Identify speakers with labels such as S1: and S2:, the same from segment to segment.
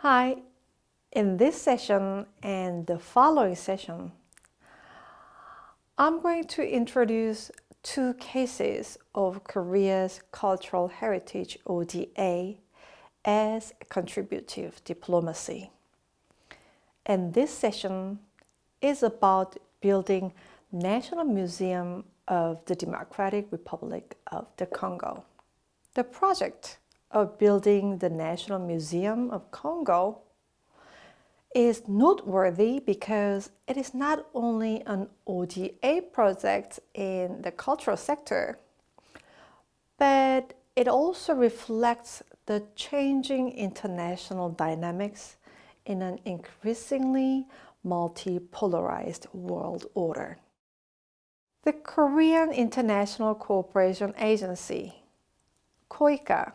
S1: Hi, in this session and the following session, I'm going to introduce two cases of Korea's cultural heritage ODA as contributive diplomacy. And this session is about building National Museum of the Democratic Republic of the Congo. The project of building the National Museum of Congo is noteworthy because it is not only an ODA project in the cultural sector, but it also reflects the changing international dynamics in an increasingly multipolarized world order. The Korean International Cooperation Agency, KOICA,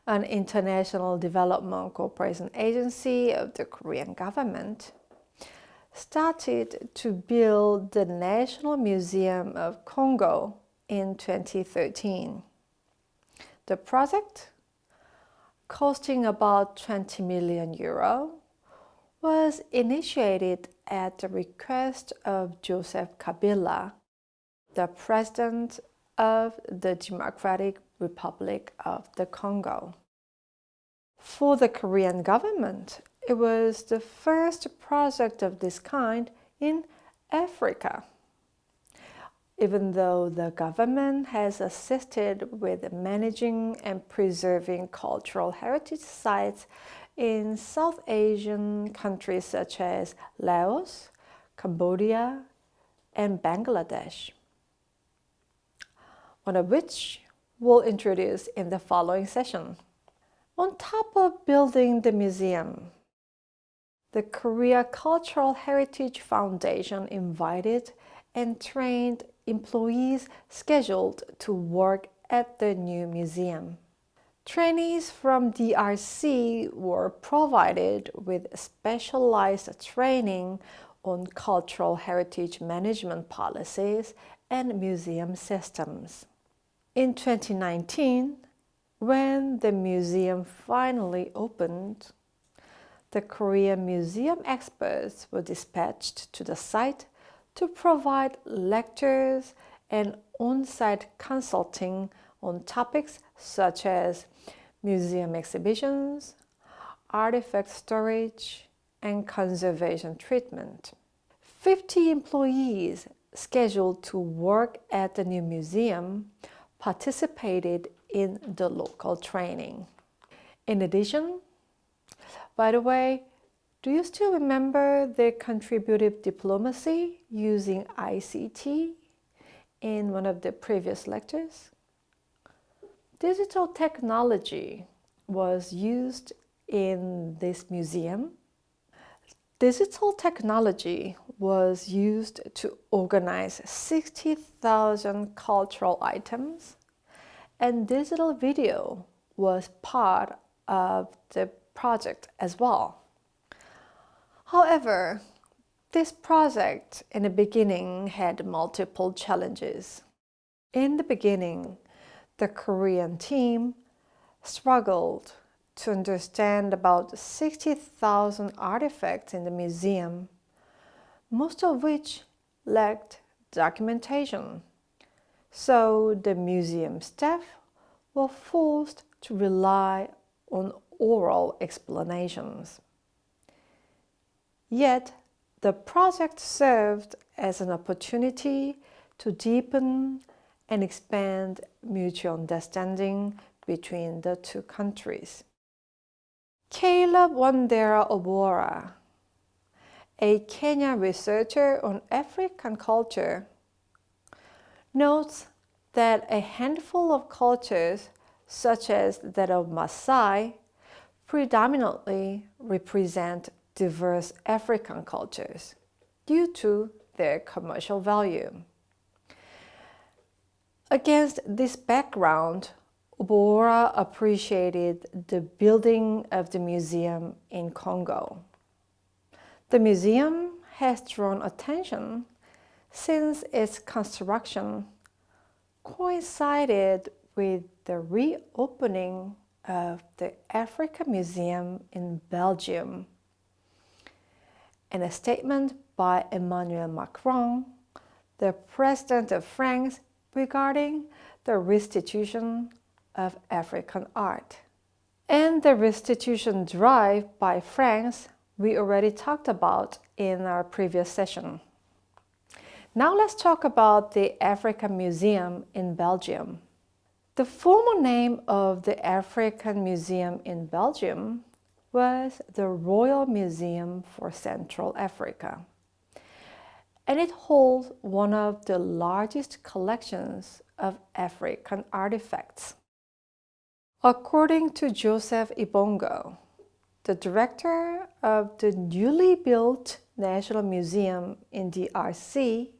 S1: an international development cooperation agency of the Korean government, started to build the National Museum of Congo in 2013. The project, costing about 20 million euro, was initiated at the request of Joseph Kabila, the president of the Democratic Republic of the Congo. For the Korean government, it was the first project of this kind in Africa. Even though the government has assisted with managing and preserving cultural heritage sites in South Asian countries such as Laos, Cambodia, and Bangladesh, one of which we'll introduce in the following session. On top of building the museum, the Korea Cultural Heritage Foundation invited and trained employees scheduled to work at the new museum. Trainees from DRC were provided with specialized training on cultural heritage management policies and museum systems. In 2019, when the museum finally opened, the Korean museum experts were dispatched to the site to provide lectures and on-site consulting on topics such as museum exhibitions, artifact storage, and conservation treatment. 50 employees scheduled to work at the new museum participated in the local training. In addition, by the way, do you still remember the contributive diplomacy using ICT in one of the previous lectures? Digital technology was used in this museum. Digital technology was used to organize 60,000 cultural items, and digital video was part of the project as well. However, this project in the beginning had multiple challenges. In the beginning, the Korean team struggled to understand about 60,000 artifacts in the museum, most of which lacked documentation. So the museum staff were forced to rely on oral explanations. Yet, the project served as an opportunity to deepen and expand mutual understanding between the two countries. Caleb Wandera Obora, a Kenyan researcher on African culture, notes that a handful of cultures, such as that of Maasai, predominantly represent diverse African cultures due to their commercial value. Against this background, Obora appreciated the building of the museum in Congo. The museum has drawn attention since its construction coincided with the reopening of the Africa Museum in Belgium. In a statement by Emmanuel Macron, the President of France, regarding the restitution of African art. And the restitution drive by France we already talked about in our previous session. Now let's talk about the African Museum in Belgium. The former name of the African Museum in Belgium was the Royal Museum for Central Africa, and it holds one of the largest collections of African artifacts. According to Joseph Ibongo, the director of the newly built National Museum in DRC,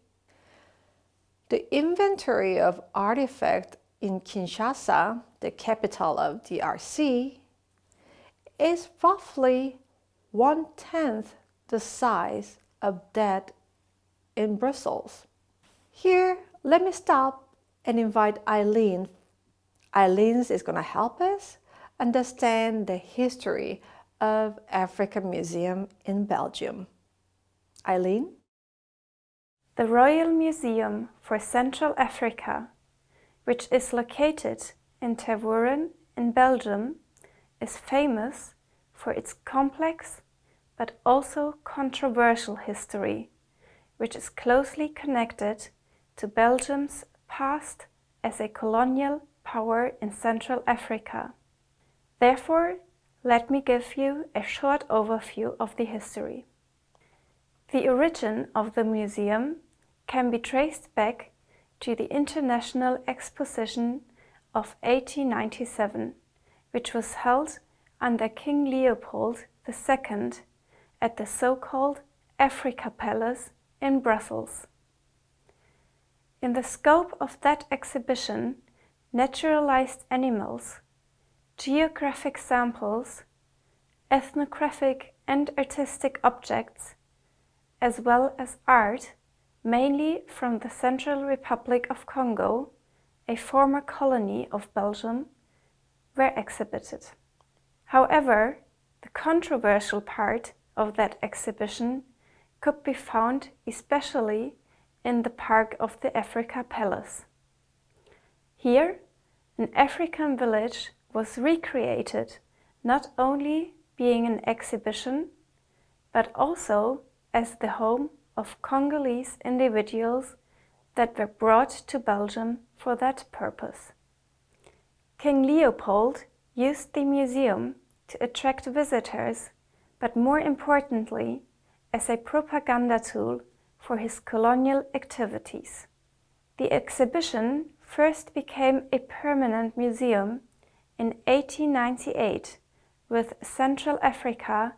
S1: the inventory of artifacts in Kinshasa, the capital of DRC, is roughly 1/10 the size of that in Brussels. Here, let me stop and invite Eileen. Eileen is going to help us understand the history of African Museum in Belgium. Eileen?
S2: The Royal Museum for Central Africa, which is located in Tervuren in Belgium, is famous for its complex but also controversial history, which is closely connected to Belgium's past as a colonial power in Central Africa. Therefore, let me give you a short overview of the history. The origin of the museum can be traced back to the International Exposition of 1897, which was held under King Leopold II at the so-called Africa Palace in Brussels. In the scope of that exhibition, naturalized animals, geographic samples, ethnographic and artistic objects, as well as art, mainly from the Central Republic of Congo, a former colony of Belgium, were exhibited. However, the controversial part of that exhibition could be found especially in the park of the Africa Palace. Here, an African village was recreated, not only being an exhibition, but also as the home of Congolese individuals that were brought to Belgium for that purpose. King Leopold used the museum to attract visitors, but more importantly, as a propaganda tool for his colonial activities. The exhibition first became a permanent museum in 1898 with Central Africa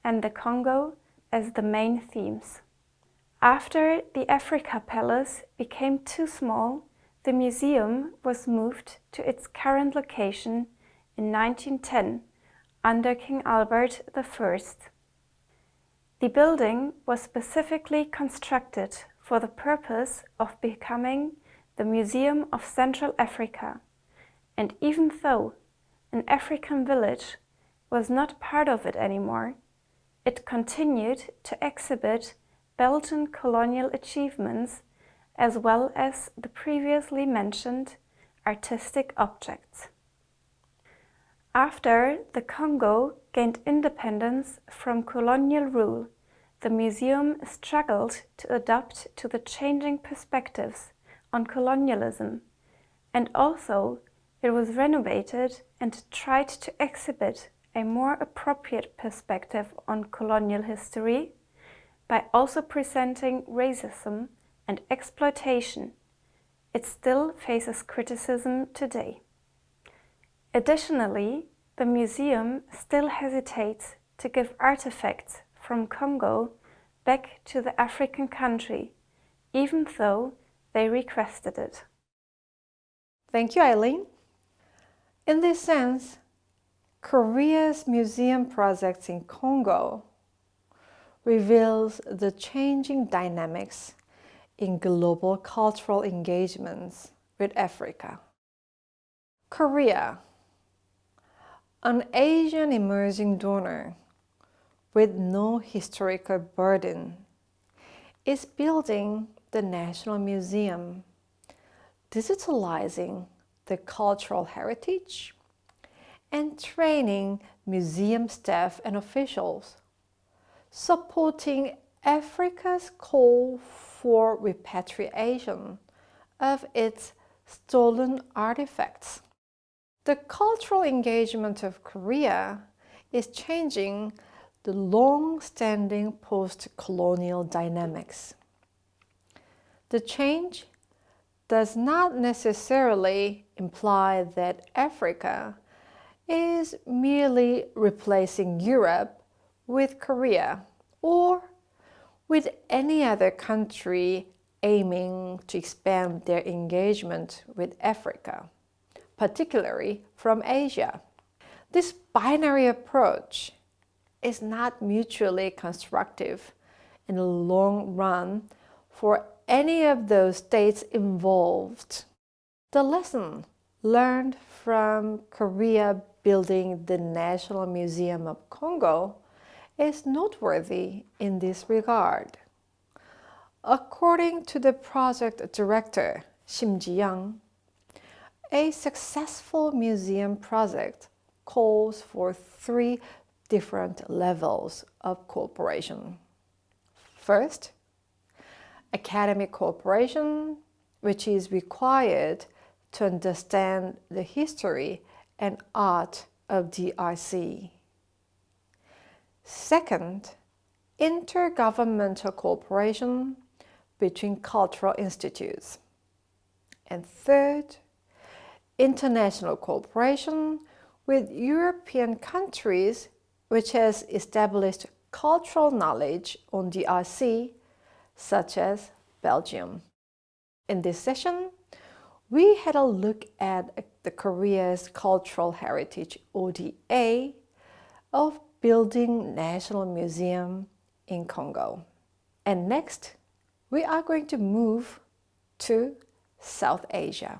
S2: and the Congo as the main themes. After the Africa Palace became too small, the museum was moved to its current location in 1910 under King Albert I. The building was specifically constructed for the purpose of becoming the Museum of Central Africa, and even though an African village was not part of it anymore, it continued to exhibit Belgian colonial achievements as well as the previously mentioned artistic objects. After the Congo gained independence from colonial rule, the museum struggled to adapt to the changing perspectives on colonialism, and also it was renovated and tried to exhibit a more appropriate perspective on colonial history by also presenting racism and exploitation. It still faces criticism today. Additionally, the museum still hesitates to give artifacts from Congo back to the African country, even though they requested it.
S1: Thank you, Eileen. In this sense, Korea's museum projects in Congo reveals the changing dynamics in global cultural engagements with Africa. Korea, An Asian emerging donor with no historical burden is building the National Museum, digitalizing the cultural heritage, and training museum staff and officials, supporting Africa's call for repatriation of its stolen artifacts. The cultural engagement of Korea is changing the long-standing post-colonial dynamics. The change does not necessarily imply that Africa is merely replacing Europe with Korea or with any other country aiming to expand their engagement with Africa, particularly from Asia. This binary approach is not mutually constructive in the long run for any of those states involved. The lesson learned from Korea building the National Museum of Congo is noteworthy in this regard. According to the project director, Shim Ji-young, a successful museum project calls for 3 different levels of cooperation. First, academic cooperation, which is required to understand the history and art of DRC. Second, intergovernmental cooperation between cultural institutes. And third, international cooperation with European countries which has established cultural knowledge on DRC, such as Belgium. In this session, we had a look at the Korea's cultural heritage ODA of building National Museum in Congo. And next, we are going to move to South Asia.